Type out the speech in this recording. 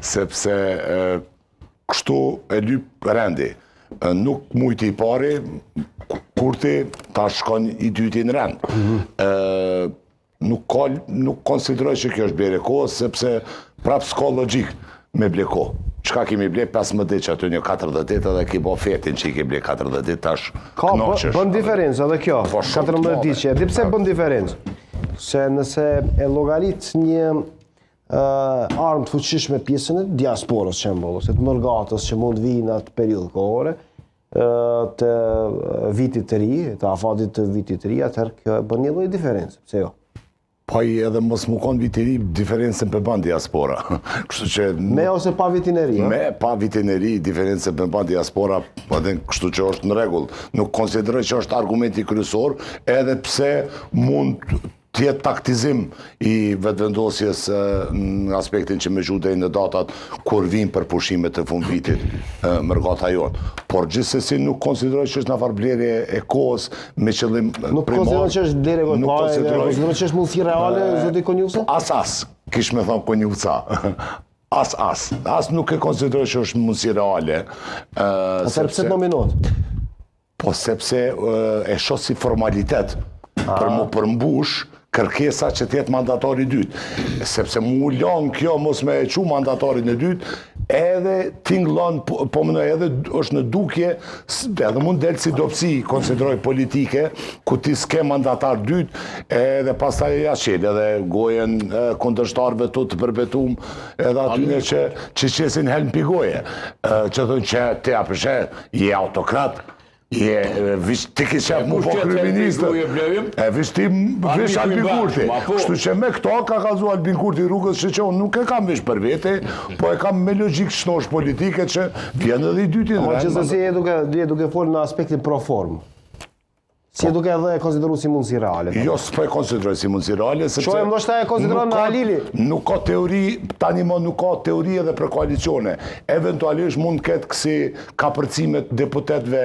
sepse kështu e lyp rendi. Nuk mujti I pari, kurti ta shkon I dyti në rend. Nuk konsideroj që kjo është blerje kohës, sepse prap s'ka logjik me ble kohë. Qka kemi ble 15 ditë që aty një 40 ditë edhe ki bo fetin që I ke ble 40 ditë tash knoqesh. Bën diferencë edhe kjo, 14 ditë që. Di pse bën diferencë? Se nëse e llogarit një armë të fuqishme pjesën e diasporës shembull, ose të mërgatës që mund vinë atë periudhë kohore, të vitit të ri, të afatit të vitit të ri, atëherë kjo bën një lloj diferencë. Pse jo? Po edhe mos më konë vitin e ri, diferencën për ban diaspora. Kështu që... Me ose pa vitin e ri? Me pa vitin e ri, diferencën për ban diaspora, kështu që është në rregull. Nuk konsideroj që është argumenti kryesor, edhe pse mund tjetë taktizim I vetëvendosjes në aspektin që me gjudej në datat kur vinë për pushimet të fund vitit mërgata jonë. Por gjithsesi nuk konsideroj që është në farblerje e kohës me qëllim primar. Nuk konsideroj që është blerje e kohës, konsideroj që është mundësi reale, zoti Konjuca? As, kish me thonë Konjuca. As nuk e konsideroj që është mundësi reale. Atëherë pse nominohet? Po sepse e shoh si formalitet për mu përmbush kërkesa që tjetë mandatari dytë. Sepse mu lanë kjo mos me e qu mandatarin e dytë, edhe tinglan, po mënoj edhe është në dukje, edhe mund delë si dopsi, konsideroj politike, ku ti s'ke mandatar dytë, edhe pastaj jashqel, edhe gojen kundërshtarëve të përbetum, edhe atyne që qesin helm pi goje. Që thënë që te apëshe, je autokrat, ti ki qef mu po kryeministër. Vish ti vish Albin Kurti. Kështu që me këto ka kalzu Albin Kurti rrugës që unë nuk e kam vish për vete, po e kam me logjik shnosh politike që vjen edhe I dytin. Po që se je duke folë në aspektin pro formë. Si e duke edhe e konsideru si mundësi reale? Jo, s'po e konsideroj si mundësi reale, sepse... Qojmë ndoshta e konsideron në Halili? Nuk ka teori, tani më nuk ka teori edhe për koalicione. Eventualisht mund ketë kësi kapërcimet deputetve